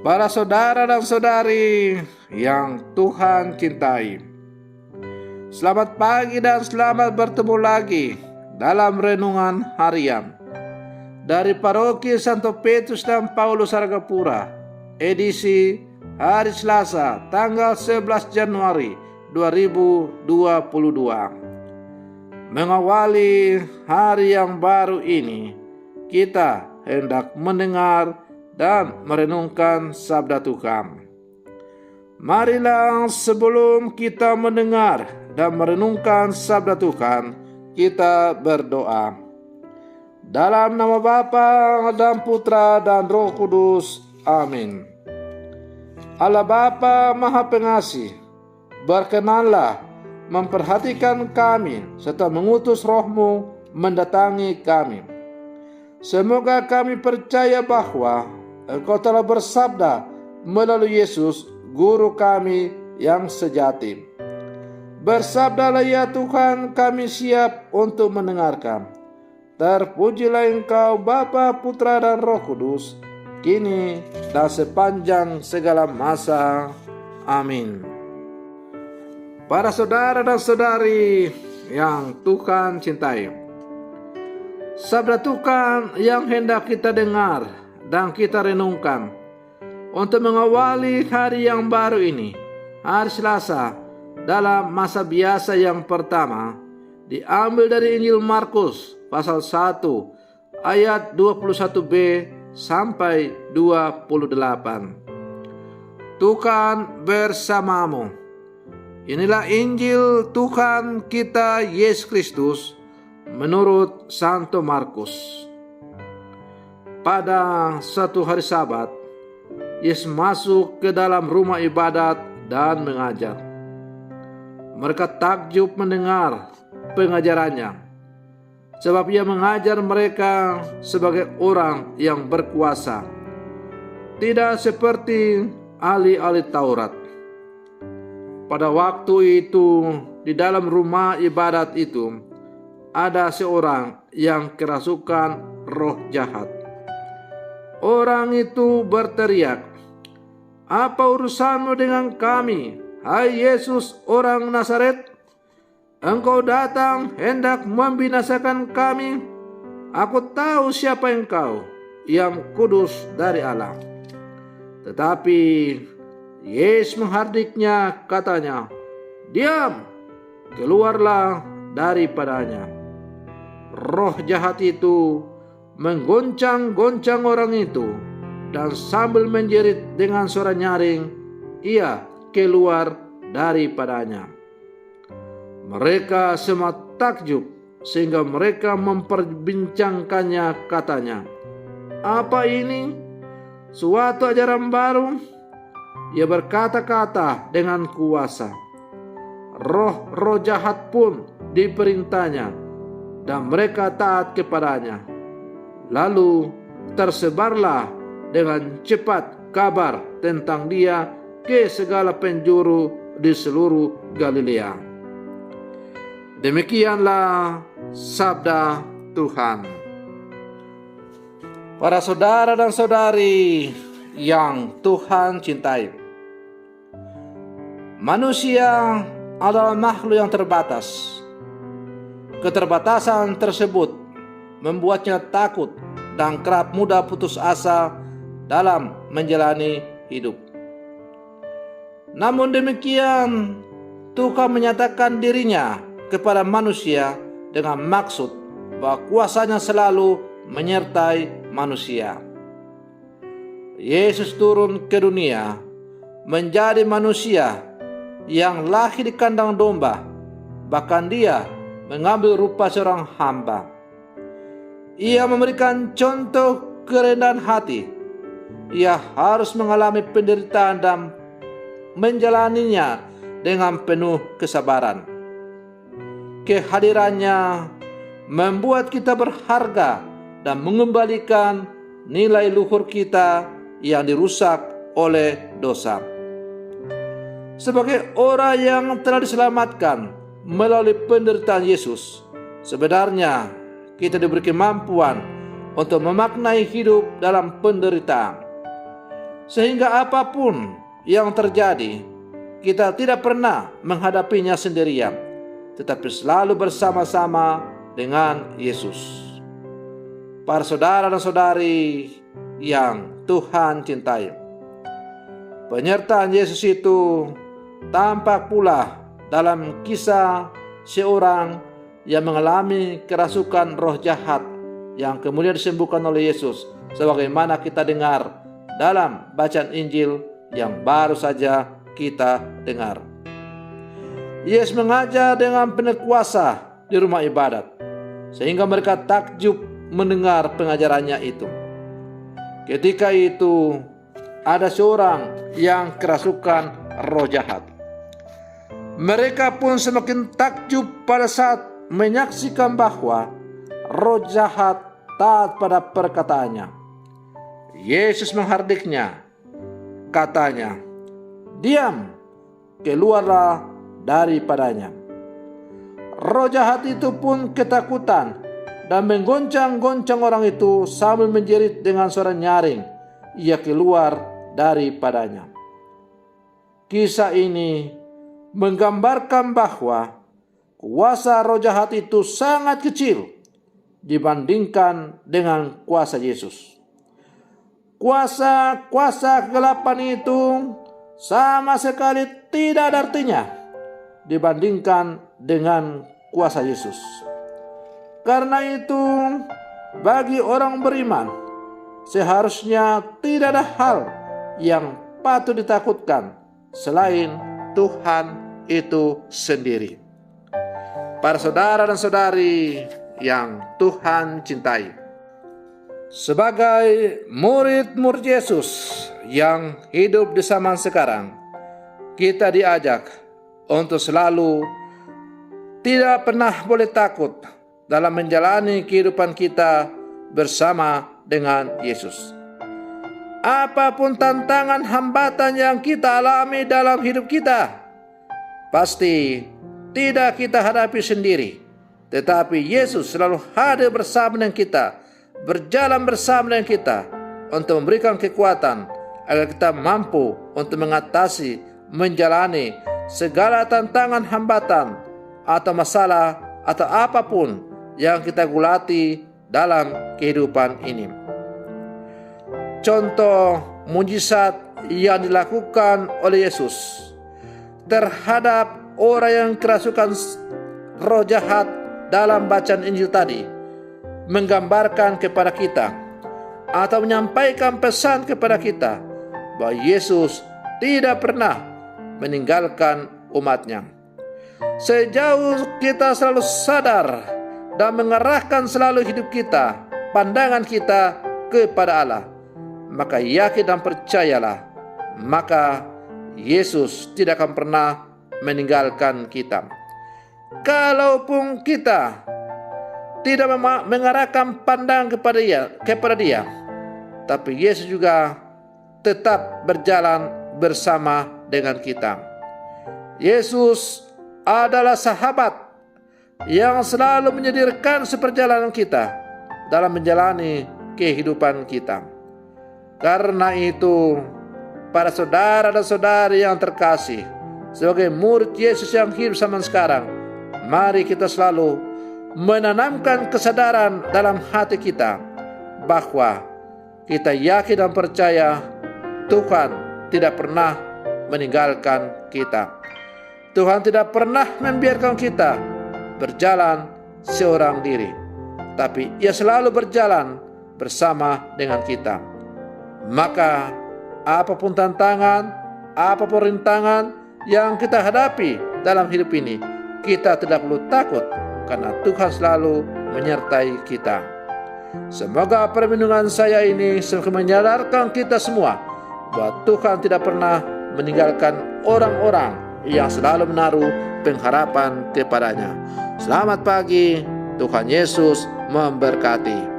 Para saudara dan saudari yang Tuhan cintai, selamat pagi dan selamat bertemu lagi dalam renungan harian dari Paroki Santo Petrus dan Paulus Argapura, edisi hari Selasa tanggal 11 Januari 2022. Mengawali hari yang baru ini, kita hendak mendengar dan merenungkan sabda Tuhan. Marilah sebelum kita mendengar dan merenungkan sabda Tuhan, kita berdoa. Dalam nama Bapa dan Putra dan Roh Kudus. Amin. Allah Bapa Maha Pengasih, berkenanlah memperhatikan kami serta mengutus Roh-Mu mendatangi kami. Semoga kami percaya bahwa Engkau telah bersabda melalui Yesus, Guru kami yang sejati. Bersabdalah ya Tuhan, kami siap untuk mendengarkan. Terpujilah Engkau Bapa, Putra dan Roh Kudus, kini dan sepanjang segala masa. Amin. Para saudara dan saudari yang Tuhan cintai, sabda Tuhan yang hendak kita dengar dan kita renungkan untuk mengawali hari yang baru ini, hari Selasa, dalam masa biasa yang pertama, diambil dari Injil Markus pasal 1 ayat 21b sampai 28. Tuhan bersamamu. Inilah Injil Tuhan kita Yesus Kristus menurut Santo Markus. Pada satu hari Sabat, Yesus masuk ke dalam rumah ibadat dan mengajar. Mereka takjub mendengar pengajarannya, sebab ia mengajar mereka sebagai orang yang berkuasa, tidak seperti ahli-ahli Taurat. Pada waktu itu, di dalam rumah ibadat itu, ada seorang yang kerasukan roh jahat. Orang itu berteriak, "Apa urusanmu dengan kami, hai Yesus orang Nazaret? Engkau datang hendak membinasakan kami. Aku tahu siapa engkau, yang kudus dari Allah." Tetapi Yesus menghardiknya, katanya, "Diam, keluarlah daripadanya." Roh jahat itu menggoncang-goncang orang itu, dan sambil menjerit dengan suara nyaring, ia keluar daripadanya. Mereka semua takjub sehingga mereka memperbincangkannya, katanya, "Apa ini? Suatu ajaran baru?" Ia berkata-kata dengan kuasa. Roh-roh jahat pun diperintahnya, dan mereka taat kepadanya. Lalu tersebarlah dengan cepat kabar tentang dia ke segala penjuru di seluruh Galilea. Demikianlah sabda Tuhan. Para saudara dan saudari yang Tuhan cintai, manusia adalah makhluk yang terbatas. Keterbatasan tersebut membuatnya takut dan kerap mudah putus asa dalam menjalani hidup. Namun demikian, Tuhan menyatakan dirinya kepada manusia dengan maksud bahwa kuasanya selalu menyertai manusia. Yesus turun ke dunia menjadi manusia yang lahir di kandang domba, bahkan dia mengambil rupa seorang hamba. Ia memberikan contoh kerendahan hati. Ia harus mengalami penderitaan dan menjalaninya dengan penuh kesabaran. Kehadirannya membuat kita berharga dan mengembalikan nilai luhur kita yang dirusak oleh dosa. Sebagai orang yang telah diselamatkan melalui penderitaan Yesus, sebenarnya kita diberi kemampuan untuk memaknai hidup dalam penderitaan. Sehingga apapun yang terjadi, kita tidak pernah menghadapinya sendirian, tetapi selalu bersama-sama dengan Yesus. Para saudara dan saudari yang Tuhan cintai, penyertaan Yesus itu tampak pula dalam kisah seorang yang mengalami kerasukan roh jahat yang kemudian disembuhkan oleh Yesus, sebagaimana kita dengar dalam bacaan Injil yang baru saja kita dengar. Yesus mengajar dengan penuh kuasa di rumah ibadat, sehingga mereka takjub mendengar pengajarannya itu. Ketika itu ada seorang yang kerasukan roh jahat. Mereka pun semakin takjub pada saat menyaksikan bahwa roh jahat taat pada perkataannya. Yesus menghardiknya, katanya, "Diam, keluarlah daripadanya." Roh jahat itu pun ketakutan dan menggoncang-goncang orang itu sambil menjerit dengan suara nyaring. Ia keluar daripadanya. Kisah ini menggambarkan bahwa kuasa roh jahat itu sangat kecil dibandingkan dengan kuasa Yesus. Kuasa kegelapan itu sama sekali tidak ada artinya dibandingkan dengan kuasa Yesus. Karena itu, bagi orang beriman, seharusnya tidak ada hal yang patut ditakutkan selain Tuhan itu sendiri. Para saudara dan saudari yang Tuhan cintai, sebagai murid-murid Yesus yang hidup di zaman sekarang, kita diajak untuk selalu tidak pernah boleh takut dalam menjalani kehidupan kita bersama dengan Yesus. Apapun tantangan hambatan yang kita alami dalam hidup kita, pasti tidak kita hadapi sendiri, tetapi Yesus selalu hadir bersama dengan kita, berjalan bersama dengan kita untuk memberikan kekuatan agar kita mampu untuk mengatasi, menjalani segala tantangan hambatan atau masalah atau apapun yang kita gulati dalam kehidupan ini. Contoh mujizat yang dilakukan oleh Yesus terhadap orang yang kerasukan roh jahat dalam bacaan Injil tadi menggambarkan kepada kita atau menyampaikan pesan kepada kita bahwa Yesus tidak pernah meninggalkan umatnya. Sejauh kita selalu sadar dan mengarahkan selalu hidup kita, pandangan kita kepada Allah, maka yakin dan percayalah, maka Yesus tidak akan pernah meninggalkan kita. Kalaupun kita tidak mengarahkan pandangan kepada dia, tapi Yesus juga tetap berjalan bersama dengan kita. Yesus adalah sahabat yang selalu menyedirkan seperjalanan kita dalam menjalani kehidupan kita. Karena itu, para saudara dan saudari yang terkasih, sebagai murid Yesus yang hidup zaman sekarang, mari kita selalu menanamkan kesadaran dalam hati kita bahwa kita yakin dan percaya Tuhan tidak pernah meninggalkan kita. Tuhan tidak pernah membiarkan kita berjalan seorang diri, tapi Ia selalu berjalan bersama dengan kita. Maka apapun tantangan, apapun rintangan yang kita hadapi dalam hidup ini, kita tidak perlu takut karena Tuhan selalu menyertai kita. Semoga perlindungan saya ini semakin menyadarkan kita semua bahwa Tuhan tidak pernah meninggalkan orang-orang yang selalu menaruh pengharapan kepadanya. Selamat pagi, Tuhan Yesus memberkati.